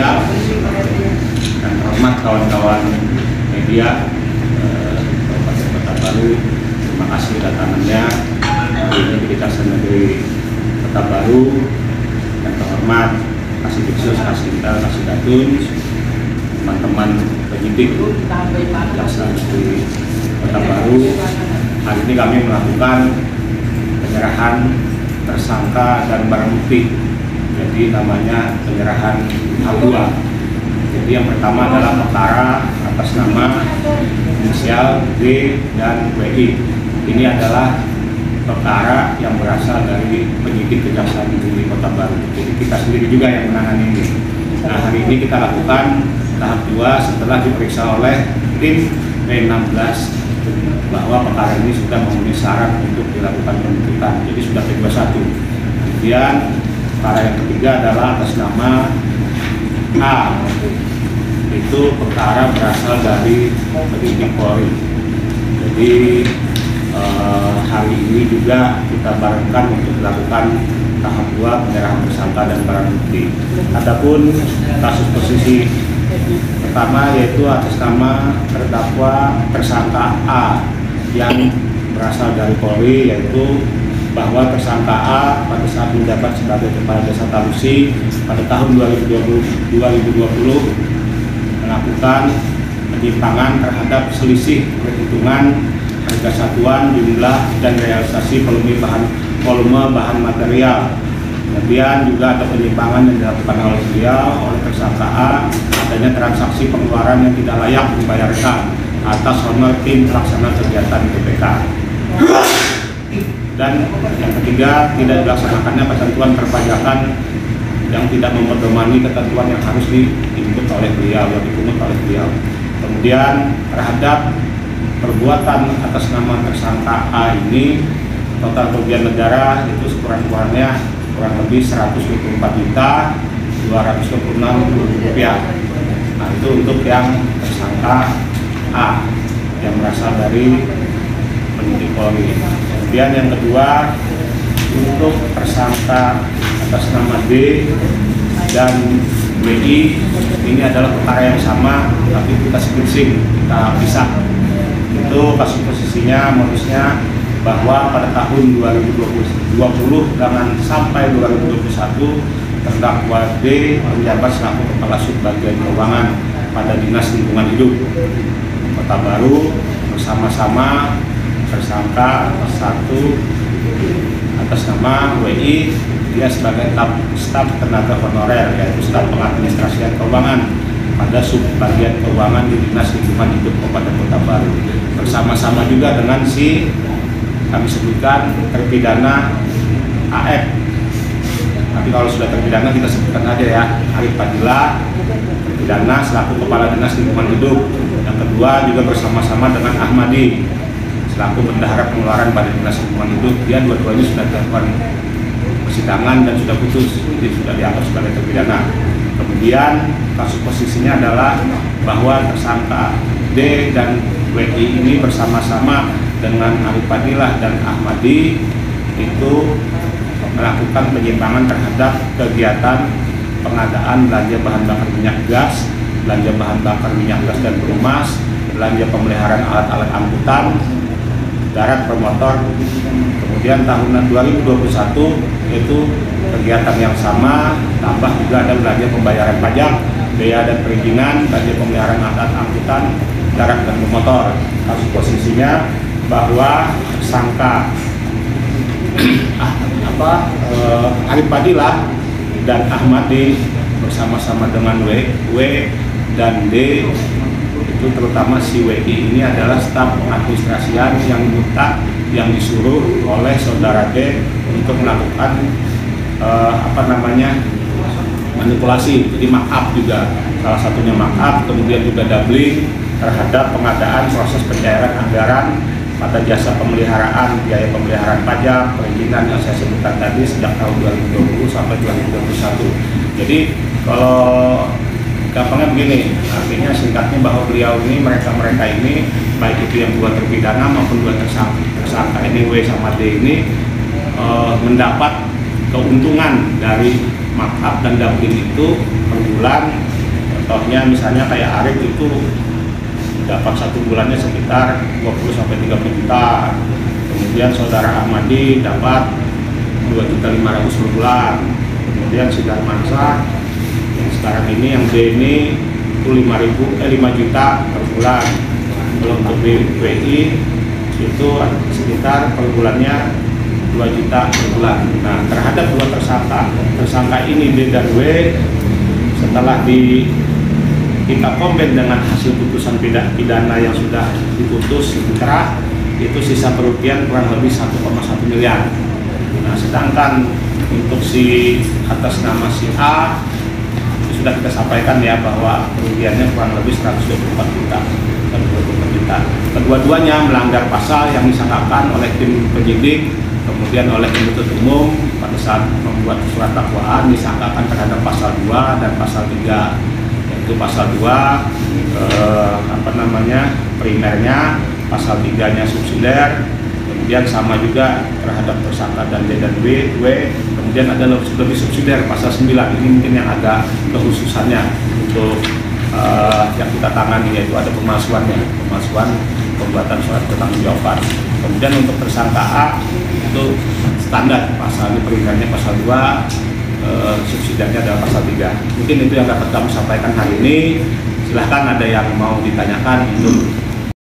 sosial dan hormat kawan-kawan media Kabupaten Kota Baru. Terima kasih datangannya hari ini di Kejaksaan Negeri Kota Baru. Yang terhormat Kasih Diksus, Kasih Datun, teman-teman penyidik Kejaksaan Negeri Kota Baru. Hari ini kami melakukan penyerahan tersangka dan barang bukti. Jadi namanya penyerahan H2. Jadi yang pertama adalah perkara atas nama inisial D dan WI. Ini adalah perkara yang berasal dari penyidik Kejaksaan Negeri Kota Baru. Jadi kita sendiri juga yang menangani ini. Nah, hari ini kita lakukan tahap 2 setelah diperiksa oleh tim P16 bahwa perkara ini sudah memenuhi syarat untuk dilakukan penuntutan. Jadi sudah P21. Kemudian perkara yang ketiga adalah atas nama A. Itu perkara berasal dari penyidik Polri. Jadi hari ini juga kita barengkan untuk dilakukan tahap 2 penyerahan tersangka dan barang bukti. Adapun kasus posisi pertama yaitu atas nama terdakwa tersangka A yang berasal dari Polri, yaitu bahwa tersangka A pada saat menjabat sebagai Kepala Desa Talusi pada tahun 2020 melakukan penyimpangan terhadap selisih perhitungan harga satuan, jumlah, dan realisasi volume bahan material. Kemudian juga ada penyimpangan yang dilakukan oleh beliau oleh tersangka A, adanya transaksi pengeluaran yang tidak layak dibayarkan atas honor tim pelaksana kegiatan BPK. Dan yang ketiga, tidak dilaksanakannya ketentuan perpajakan yang tidak memedomani ketentuan yang harus dipungut oleh beliau, yang dipungut oleh beliau. Kemudian terhadap perbuatan atas nama tersangka A ini, total kerugian negara itu sekurang-kurangnya kurang lebih 124.226.000 rupiah. Nah, itu untuk yang tersangka A yang berasal dari penyidik Polri. Kemudian yang kedua, untuk tersangka atas nama D dan WI, ini adalah perkara yang sama tapi kita switching, kita pisah. Itu kasus posisinya modusnya bahwa pada tahun 2020 dengan sampai 2021 terdakwa D menjabat selaku Kepala Subbagian Keuangan pada Dinas Lingkungan Hidup Kota Baru bersama-sama tersangka satu atas nama WI, dia sebagai staf tenaga honorer, yaitu staf pengadministrasian keuangan pada Subbagian Keuangan di Dinas Lingkungan Hidup Kabupaten Kota Baru, bersama-sama juga dengan si kami sebutkan terpidana AF. Tapi kalau sudah terpidana kita sebutkan aja ya, Arif Fadila terpidana selaku Kepala Dinas Lingkungan Hidup. Yang kedua juga bersama-sama dengan Ahmadi selaku bendahara pengeluaran pada Dinas Lingkungan Hidup. Dia dua-duanya sudah dilakukan persidangan dan sudah putus, jadi sudah dianggap sebagai terpidana. Kemudian kasus posisinya adalah bahwa tersangka D dan WI ini bersama-sama dengan Arif Fadilah dan Ahmadi itu melakukan penyimpangan terhadap kegiatan pengadaan belanja bahan bakar minyak gas, belanja bahan bakar minyak gas dan perumas, belanja pemeliharaan alat-alat angkutan darat bermotor. Kemudian tahun 2021 itu kegiatan yang sama, tambah juga ada belanja pembayaran pajak, bea dan perizinan, belanja pemeliharaan alat angkutan darat dan bermotor. Kasus posisinya bahwa tersangka Arif Fadilah dan Ahmadi bersama-sama dengan W dan D, itu terutama si WI ini adalah staf pengadministrasian yang disuruh oleh saudara D untuk melakukan manipulasi, jadi markup juga, salah satunya markup, kemudian juga doubling terhadap pengadaan proses pencairan anggaran pada jasa pemeliharaan, biaya pemeliharaan pajak, perizinan yang saya sebutkan tadi sejak tahun 2020 sampai 2021. Jadi kalau gampangnya begini, artinya singkatnya bahwa beliau ini, mereka ini, baik itu yang dua terpidana maupun dua tersangka ini W sama D ini mendapat keuntungan dari markup dan doubling itu per bulan contohnya misalnya kayak Arif itu dapat 1 bulannya sekitar 20-30 juta. Kemudian saudara Ahmadi dapat 2.500.000 per bulan. Kemudian si Darmansa yang sekarang ini yang B ini itu 5 juta per bulan. Kalau untuk BWI itu sekitar per bulannya 2 juta per bulan. Nah, terhadap 2 tersangka ini D dan W, setelah kita combine dengan hasil putusan pidana yang sudah diputus inkrah, itu sisa kerugian kurang lebih 1,1 miliar. Nah, sedangkan untuk si atas nama si A itu sudah kita sampaikan ya bahwa kerugiannya kurang lebih 124 juta. Kedua-duanya melanggar pasal yang disangkakan oleh tim penyidik, kemudian oleh penuntut umum pada saat membuat surat dakwaan disangkakan terhadap pasal 2 dan pasal 3, yaitu pasal 2 primernya, pasal 3-nya subsidiar, kemudian sama juga terhadap tersangka dan D dan W, kemudian ada lebih subsidiar pasal 9. Ini mungkin yang agak kekhususannya untuk yang kita tangani, yaitu ada pemalsuan pembuatan surat pertanggungjawaban. Kemudian untuk tersangka A itu standar pasalnya, perimernya pasal 2, subsidiarnya adalah pasal 3. Mungkin itu yang dapat kami sampaikan hari ini. Silahkan ada yang mau ditanyakan untuk